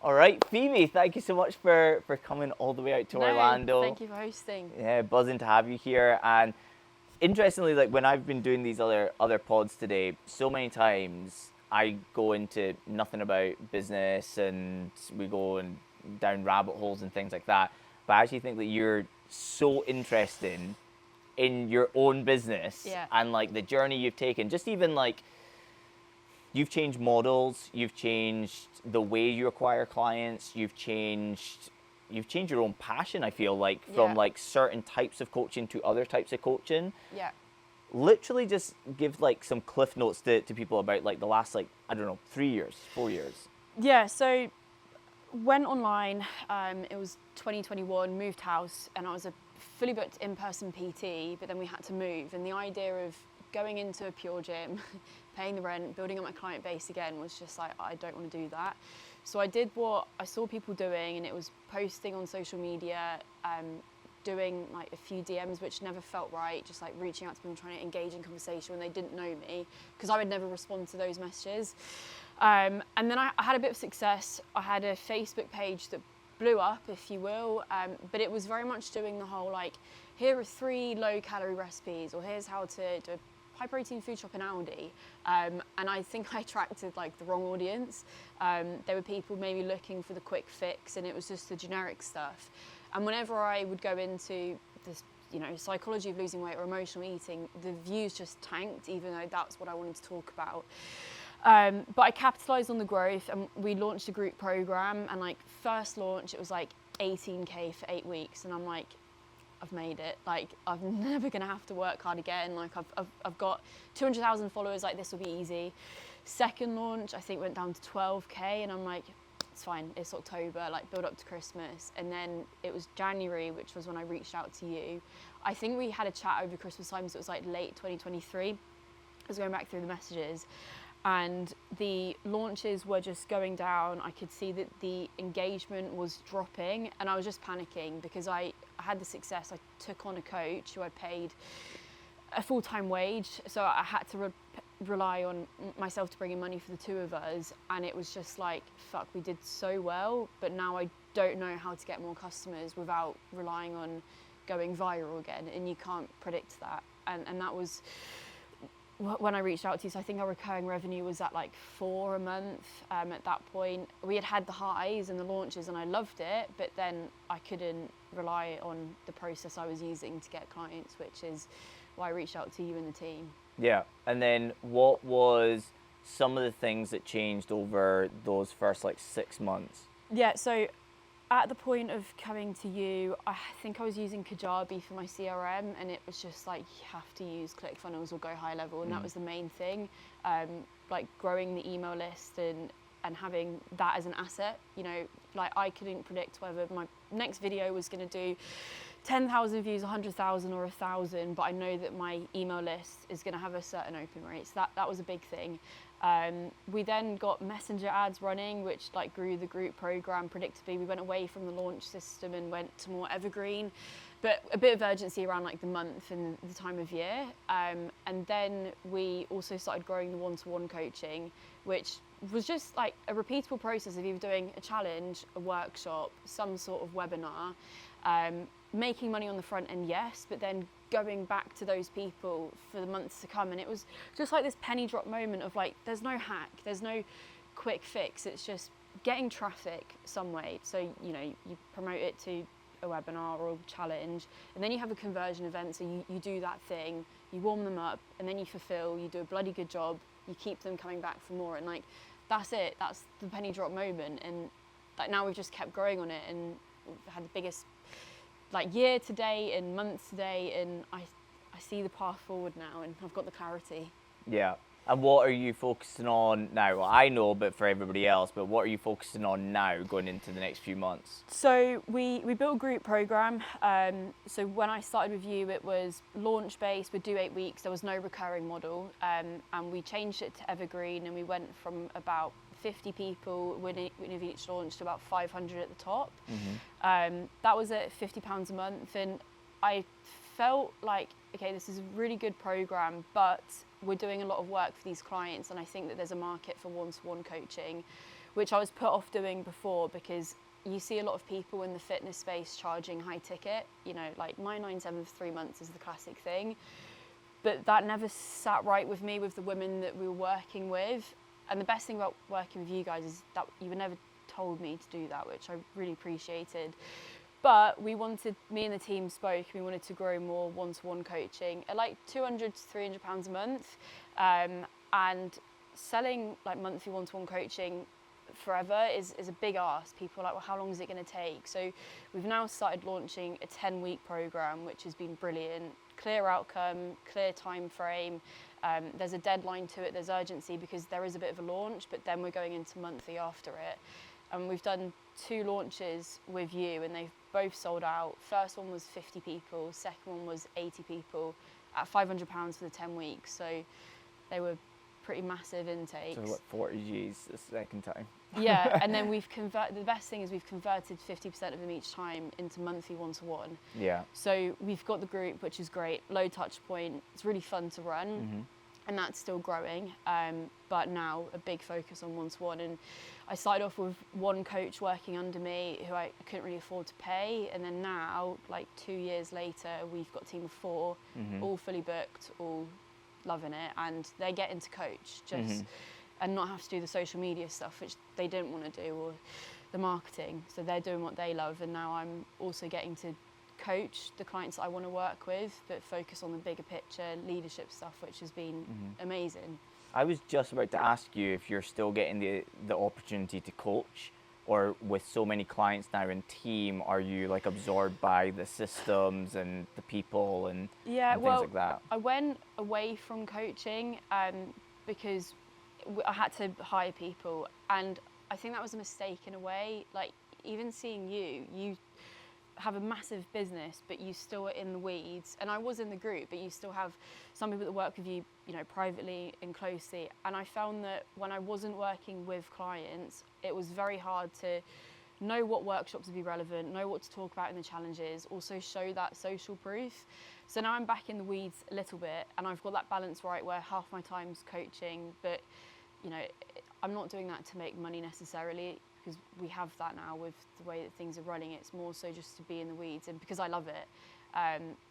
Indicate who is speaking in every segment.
Speaker 1: All right, Phoebe, thank you so much for coming all the way out to Orlando.
Speaker 2: Thank you for hosting.
Speaker 1: Yeah, buzzing to have you here. And interestingly, like when I've been doing these other pods today, so many times I go into nothing about business and we go and down rabbit holes and things like that. But I actually think that you're so interesting in your own business
Speaker 2: Yeah.
Speaker 1: and like the journey you've taken. Just even like you've changed models, you've changed the way you acquire clients, you've changed your own passion, I feel like, from
Speaker 2: Yeah.
Speaker 1: like certain types of coaching to other types of coaching.
Speaker 2: Yeah.
Speaker 1: Literally just give like some cliff notes to people about like the last like, I don't know, 3 years, 4 years.
Speaker 2: Yeah, so went online, it was 2021, moved house, and I was a fully booked in-person PT, but then we had to move. And the idea of going into a pure gym, paying the rent, building up my client base again was just like, I don't want to do that. So I did what I saw people doing, and it was posting on social media, doing like a few DMs, which never felt right, just like reaching out to people, trying to engage in conversation when they didn't know me, because I would never respond to those messages. And then I had a bit of success. I had a Facebook page that blew up, if you will, but it was very much doing the whole like, here are 3 low-calorie recipes, or here's how to do a high-protein food shop in Aldi. And I think I attracted like the wrong audience. There were people maybe looking for the quick fix, and it was just the generic stuff. And whenever I would go into this, psychology of losing weight or emotional eating, the views just tanked, even though that's what I wanted to talk about. But I capitalised on the growth, and we launched a group program, and like first launch, it was like 18K for 8 weeks, and I'm like, I've made it. Like, I'm never gonna have to work hard again. Like, I've got 200,000 followers. Like, this will be easy. Second launch, I think went down to 12K, and I'm like, it's fine. It's October. Like, build up to Christmas, and then it was January, which was when I reached out to you. I think we had a chat over Christmas time, so it was like late 2023. I was going back through the messages, and the launches were just going down. I could see that the engagement was dropping, and I was just panicking because I had the success. I took on a coach who I paid a full-time wage, so I had to rely on myself to bring in money for the 2 of us, and it was just like, fuck, we did so well, but now I don't know how to get more customers without relying on going viral again, and you can't predict that. And that was when I reached out to you. So I think our recurring revenue was at like 4 a month. At that point, we had the highs and the launches, and I loved it, but then I couldn't rely on the process I was using to get clients, which is why I reached out to you and the team.
Speaker 1: Yeah, and then what was some of the things that changed over those first like 6 months?
Speaker 2: Yeah, so at the point of coming to you, I think I was using Kajabi for my CRM, and it was just like, you have to use ClickFunnels or go high level, and that was the main thing. Like growing the email list and having that as an asset. Like I couldn't predict whether my next video was going to do 10,000 views, 100,000 or 1,000, but I know that my email list is going to have a certain open rate. So that was a big thing. We then got messenger ads running, which like grew the group program predictably. We went away from the launch system and went to more evergreen, but a bit of urgency around like the month and the time of year. And then we also started growing the one-to-one coaching, which was just like a repeatable process of either doing a challenge, a workshop, some sort of webinar, making money on the front end, yes, but then going back to those people for the months to come. And it was just like this penny drop moment of like, there's no hack, there's no quick fix. It's just getting traffic some way. So, you promote it to a webinar or a challenge, and then you have a conversion event. So you do that thing, you warm them up, and then you fulfill, you do a bloody good job, you keep them coming back for more. And like, that's it, that's the penny drop moment. And like now we've just kept growing on it, and we've had the biggest like year to date and month to date, and I see the path forward now, and I've got the clarity.
Speaker 1: Yeah. And what are you focusing on now? Well, I know, but for everybody else, but what are you focusing on now going into the next few months?
Speaker 2: So we built a group program. So when I started with you, it was launch based. We'd do 8 weeks. There was no recurring model. And we changed it to evergreen, and we went from about 50 people winning of each launch to about 500 at the top. Mm-hmm. That was at £50 a month. And I felt like, okay, this is a really good program, but we're doing a lot of work for these clients, and I think that there's a market for one-to-one coaching. which I was put off doing before, because you see a lot of people in the fitness space charging high ticket, you know, like 997 for 3 months is the classic thing. But that never sat right with me, with the women that we were working with. And the best thing about working with you guys is that you were never told me to do that, which I really appreciated. But me and the team spoke, we wanted to grow more one-to-one coaching at like £200 to £300 a month. And selling like monthly one-to-one coaching forever is a big ask. People are like, well, how long is it going to take? So we've now started launching a 10-week program, which has been brilliant. Clear outcome, clear time frame. There's a deadline to it, there's urgency, because there is a bit of a launch, but then we're going into monthly after it. And we've done 2 launches with you, and they've both sold out. First one was 50 people, second one was 80 people at £500 for the 10 weeks. So they were pretty massive intakes.
Speaker 1: So what, 40 G's the second time?
Speaker 2: Yeah, and then the best thing is we've converted 50% of them each time into monthly one-to-one.
Speaker 1: Yeah.
Speaker 2: So we've got the group, which is great, low touch point, it's really fun to run, and that's still growing, but now a big focus on one-to-one. And I started off with one coach working under me who I couldn't really afford to pay, and then now, like 2 years later, we've got a team of 4, all fully booked, all loving it, and they're getting to coach and not have to do the social media stuff, which they didn't want to do, or the marketing. So they're doing what they love, and now I'm also getting to coach the clients that I want to work with, but focus on the bigger picture, leadership stuff, which has been amazing.
Speaker 1: I was just about to ask you if you're still getting the opportunity to coach, or with so many clients now in team, are you like absorbed by the systems and the people and things like that?
Speaker 2: I went away from coaching because I had to hire people, and I think that was a mistake in a way. Like, even seeing you have a massive business, but you still are in the weeds. And I was in the group, but you still have some people that work with you, you know, privately and closely. And I found that when I wasn't working with clients, it was very hard to know what workshops would be relevant, know what to talk about in the challenges, also show that social proof. So now I'm back in the weeds a little bit, and I've got that balance right where half my time's coaching, but you know, I'm not doing that to make money necessarily, because we have that now with the way that things are running. It's more so just to be in the weeds, and because I love it.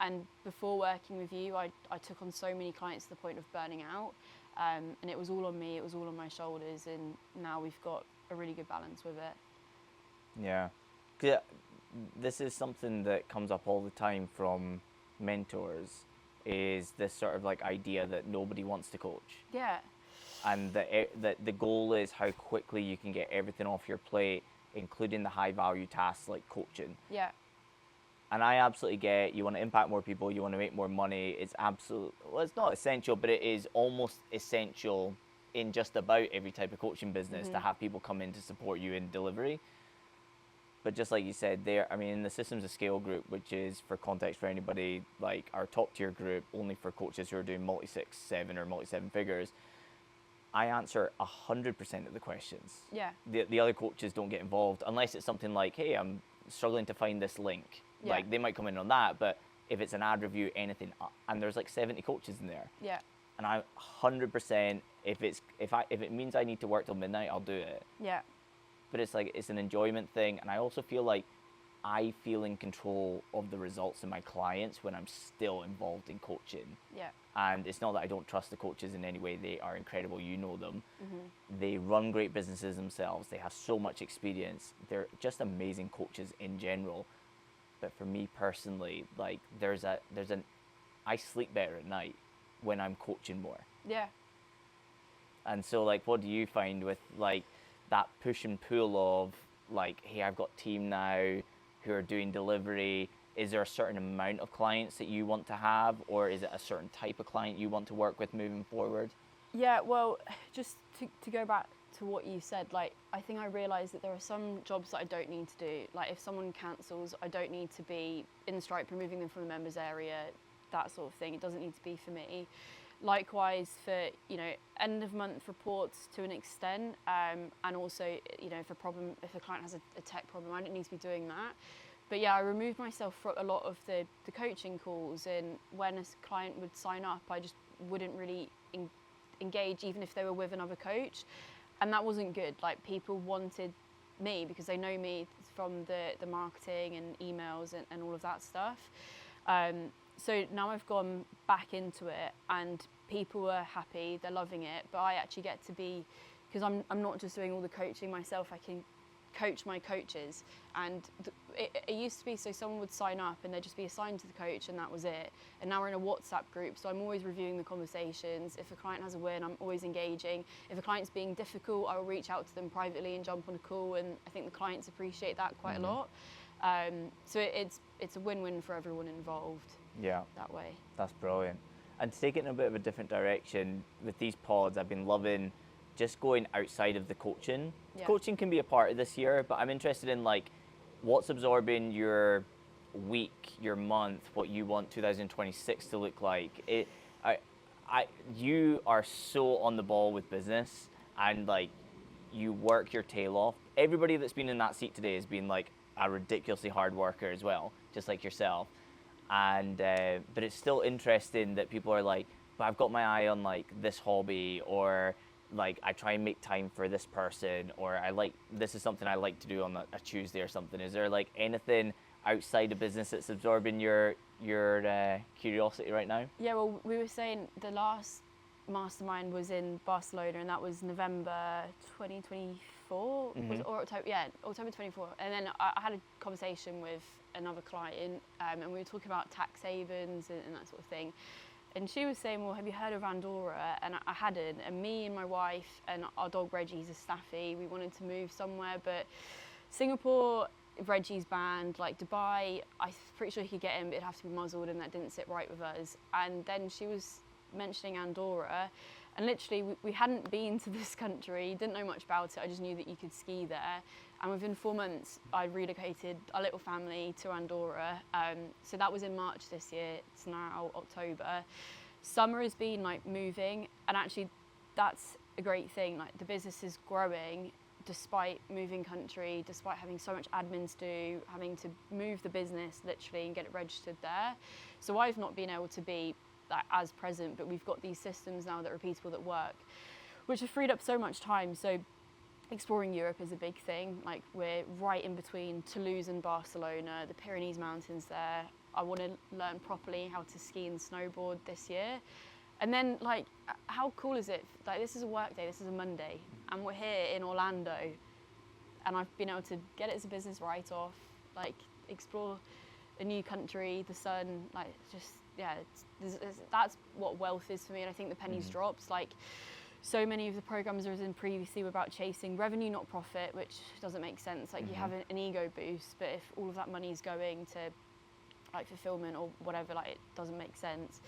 Speaker 2: And before working with you, I took on so many clients to the point of burning out, and it was all on me, it was all on my shoulders, and now we've got a really good balance with it.
Speaker 1: Yeah. 'Cause this is something that comes up all the time from mentors, is this sort of like idea that nobody wants to coach.
Speaker 2: Yeah.
Speaker 1: And that the goal is how quickly you can get everything off your plate, including the high value tasks like coaching.
Speaker 2: Yeah.
Speaker 1: And I absolutely get, you want to impact more people, you want to make more money. It's well, it's not essential, but it is almost essential in just about every type of coaching business to have people come in to support you in delivery. But just like you said there, I mean, in the Systems of Scale group, which is, for context for anybody, like our top tier group, only for coaches who are doing multi-6, 7 or multi-7 figures, I answer 100% of the questions.
Speaker 2: Yeah.
Speaker 1: The other coaches don't get involved unless it's something like, hey, I'm struggling to find this link.
Speaker 2: Yeah.
Speaker 1: Like, they might come in on that, but if it's an ad review, anything, and there's like 70 coaches in there.
Speaker 2: Yeah.
Speaker 1: And I'm 100%, if it means I need to work till midnight, I'll do it.
Speaker 2: Yeah.
Speaker 1: But it's like, it's an enjoyment thing, and I also feel like I feel in control of the results of my clients when I'm still involved in coaching.
Speaker 2: Yeah.
Speaker 1: And it's not that I don't trust the coaches in any way. They are incredible. You know them. They run great businesses themselves. They have so much experience. They're just amazing coaches in general. But for me personally, like I sleep better at night when I'm coaching more.
Speaker 2: Yeah.
Speaker 1: And so, like, what do you find with like that push and pull of like, hey, I've got a team now who are doing delivery? Is there a certain amount of clients that you want to have, or is it a certain type of client you want to work with moving forward?
Speaker 2: Yeah, well, just to go back to what you said, like, I think I realised that there are some jobs that I don't need to do. Like, if someone cancels, I don't need to be in Stripe removing them from the members area, that sort of thing. It doesn't need to be for me. Likewise for, you know, end of month reports to an extent, and also, you know, if a client has a tech problem, I don't need to be doing that. But yeah, I removed myself from a lot of the coaching calls, and when a client would sign up, I just wouldn't really engage, even if they were with another coach. and that wasn't good. Like, people wanted me because they know me from the marketing and emails and all of that stuff. So now I've gone back into it, and people are happy, they're loving it, but I actually get to be, because I'm not just doing all the coaching myself, I can coach my coaches. And it used to be, so someone would sign up and they'd just be assigned to the coach and that was it. And now we're in a WhatsApp group, so I'm always reviewing the conversations. If a client has a win, I'm always engaging. If a client's being difficult, I will reach out to them privately and jump on a call, and I think the clients appreciate that quite a lot. So it's a win-win for everyone involved.
Speaker 1: Yeah,
Speaker 2: that way.
Speaker 1: That's brilliant. And to take it in a bit of a different direction, with these pods, I've been loving just going outside of the coaching.
Speaker 2: Yeah.
Speaker 1: Coaching can be a part of this year, but I'm interested in like what's absorbing your week, your month, what you want 2026 to look like. You are so on the ball with business, and like you work your tail off. Everybody that's been in that seat today has been like a ridiculously hard worker as well, just like yourself. And but it's still interesting that people are like, but I've got my eye on like this hobby, or like I try and make time for this person, or this is something I like to do on a Tuesday or something. Is there like anything outside of business that's absorbing your curiosity right now?
Speaker 2: Yeah, well, we were saying the last mastermind was in Barcelona, and that was November 2024, or October, October 24. And then I had a conversation with another client, and we were talking about tax havens and that sort of thing. And she was saying, well, have you heard of Andorra? And I hadn't. And me and my wife and our dog Reggie, he's a staffy, we wanted to move somewhere, but Singapore, Reggie's banned. Like Dubai, I'm pretty sure he could get in, but it'd have to be muzzled, and that didn't sit right with us. And then she was mentioning Andorra, and literally we hadn't been to this country, didn't know much about it. I just knew that you could ski there, and within 4 months I relocated our little family to Andorra. So that was in March this year. It's now October. Summer has been like moving, and actually that's a great thing. Like the business is growing despite moving country, despite having so much admin to do, having to move the business literally and get it registered there. So I've not been able to be as present, but we've got these systems now that are repeatable, that work, which have freed up so much time. So exploring Europe is a big thing. Like we're right in between Toulouse and Barcelona, the Pyrenees mountains there. I want to learn properly how to ski and snowboard this year. And then like, how cool is it? Like this is a work day, this is a Monday, and we're here in Orlando, and I've been able to get it as a business write-off, like explore a new country, the sun, like just, yeah, that's what wealth is for me. And I think the pennies drops. Like so many of the programs I was in previously were about chasing revenue, not profit, which doesn't make sense. Like you have an ego boost, but if all of that money is going to like fulfillment or whatever, like it doesn't make sense.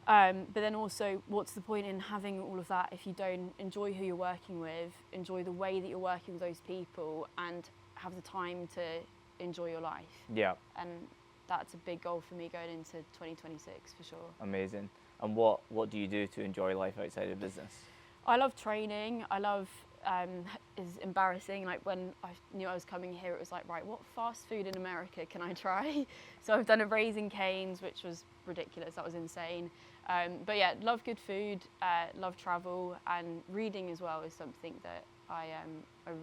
Speaker 2: But then also, what's the point in having all of that if you don't enjoy who you're working with, enjoy the way that you're working with those people, and have the time to enjoy your life?
Speaker 1: Yeah.
Speaker 2: And that's a big goal for me going into 2026 for sure.
Speaker 1: Amazing. And what do you do to enjoy life outside of business?
Speaker 2: I love training. I love, it's embarrassing, like when I knew I was coming here, it was like, right, what fast food in America can I try? So I've done a Raising Cane's, which was ridiculous, that was insane. But yeah, love good food, love travel, and reading as well is something that I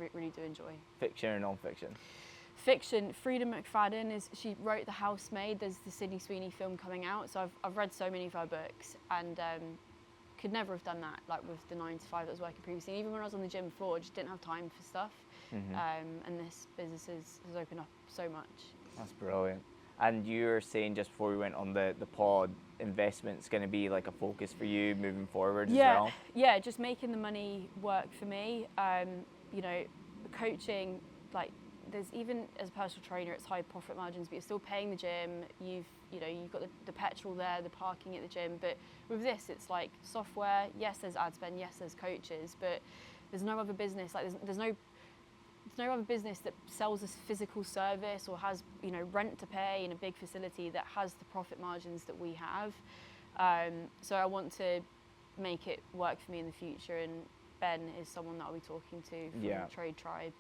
Speaker 2: really do enjoy.
Speaker 1: Fiction or non-fiction?
Speaker 2: Fiction. Frida McFadden, she wrote The Housemaid. There's the Sydney Sweeney film coming out, so I've read so many of her books, and could never have done that like with the 9 to 5 that I was working previously. And even when I was on the gym floor, I just didn't have time for stuff. And this business has opened up so much.
Speaker 1: That's brilliant. And you were saying just before we went on the pod, investment's going to be like a focus for you moving forward as well?
Speaker 2: Yeah, just making the money work for me. You know, coaching, like there's, even as a personal trainer, it's high profit margins, but you're still paying the gym. You've got the petrol there, the parking at the gym. But with this, it's like software. Yes, there's ad spend. Yes, there's coaches. But there's no other business. Like there's no other business that sells this physical service or has rent to pay in a big facility that has the profit margins that we have. So I want to make it work for me in the future. And Ben is someone that I'll be talking to from the Trade Tribe.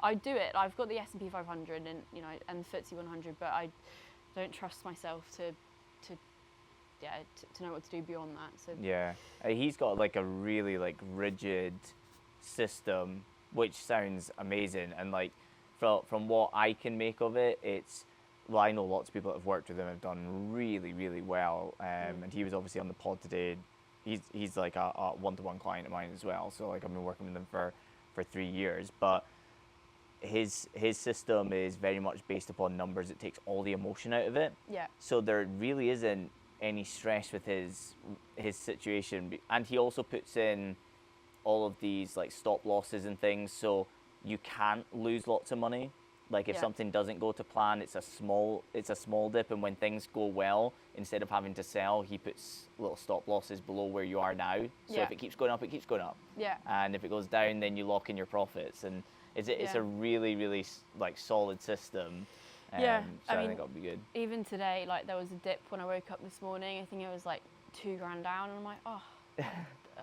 Speaker 2: I do it. I've got the S&P 500 and FTSE 100, but I don't trust myself to to know what to do beyond that. So
Speaker 1: Yeah, he's got like a really like rigid system, which sounds amazing. And like from what I can make of it, well, I know lots of people that have worked with him have done really, really well. And he was obviously on the pod today. He's like a one-to-one client of mine as well. So like I've been working with him for 3 years, but his system is very much based upon numbers. It takes all the emotion out of it.
Speaker 2: yeah,
Speaker 1: So there really isn't any stress with his situation, and he also puts in all of these like stop losses and things, so you can't lose lots of money. Like if
Speaker 2: Yeah.
Speaker 1: something doesn't go to plan, it's a small dip, and when things go well, instead of having to sell, he puts little stop losses below where you are now. So
Speaker 2: Yeah.
Speaker 1: if it keeps going up, it keeps going up.
Speaker 2: yeah,
Speaker 1: And if it goes down, then you lock in your profits. And it's
Speaker 2: Yeah.
Speaker 1: a really, really like solid system.
Speaker 2: Yeah,
Speaker 1: So
Speaker 2: I
Speaker 1: I
Speaker 2: mean,
Speaker 1: think it'll be good.
Speaker 2: even today, like there was a dip when I woke up this morning. I think it was like $2,000 down, and I'm like, oh,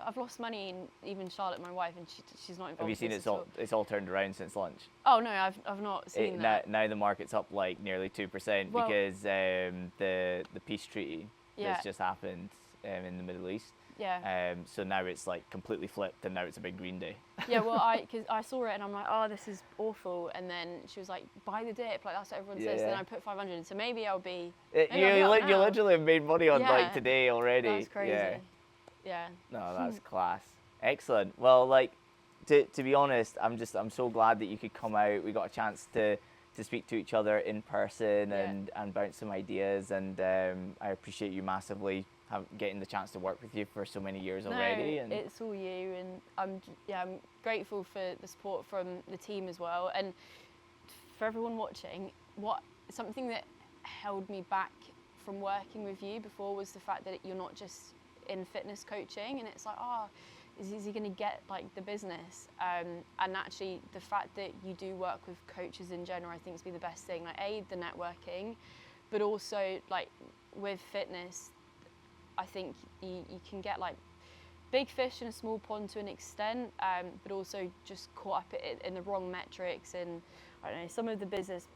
Speaker 2: I've lost money. And even Charlotte, my wife, and she's not involved.
Speaker 1: Have you seen
Speaker 2: in
Speaker 1: it's
Speaker 2: this at
Speaker 1: all it's all turned around since lunch?
Speaker 2: Oh no, I've not seen that.
Speaker 1: Now the market's up like nearly 2%
Speaker 2: Well-
Speaker 1: because the peace treaty
Speaker 2: Yeah.
Speaker 1: that's just happened in the Middle East.
Speaker 2: Yeah,
Speaker 1: So now it's like completely flipped, and now it's a big green day.
Speaker 2: yeah. Well, because I saw it and I'm like, oh, this is awful. And then she was like, buy the dip, like that's what everyone says.
Speaker 1: Yeah.
Speaker 2: Then I put 500, so maybe I'll be.
Speaker 1: You
Speaker 2: maybe I'll be up
Speaker 1: you
Speaker 2: now.
Speaker 1: literally have made money on
Speaker 2: Yeah.
Speaker 1: like today already.
Speaker 2: That's crazy.
Speaker 1: Yeah.
Speaker 2: Yeah.
Speaker 1: No, that's class. Excellent. Well, like to be honest, I'm so glad that you could come out. We got a chance to speak to each other in person
Speaker 2: Yeah.
Speaker 1: and bounce some ideas, and I appreciate you massively getting the chance to work with you for so many years already.
Speaker 2: No,
Speaker 1: And
Speaker 2: it's all you, and I'm grateful for the support from the team as well, and for everyone watching. Something that held me back from working with you before was the fact that you're not just in fitness coaching, and it's like, oh, is he going to get like the business? And actually, the fact that you do work with coaches in general, I think, has been the best thing. Like, the networking, but also like with fitness, I think you can get like big fish in a small pond to an extent, but also just caught up in the wrong metrics. And I don't know, some of the business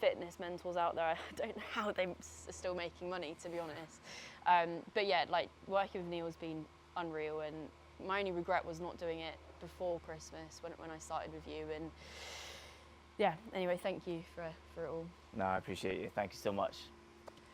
Speaker 2: fitness mentors out there, I don't know how they're still making money, to be honest. But yeah, like working with Neil has been unreal, and my only regret was not doing it before Christmas when I started with you. And yeah, anyway, thank you for it all.
Speaker 1: no, I appreciate you. Thank you so much.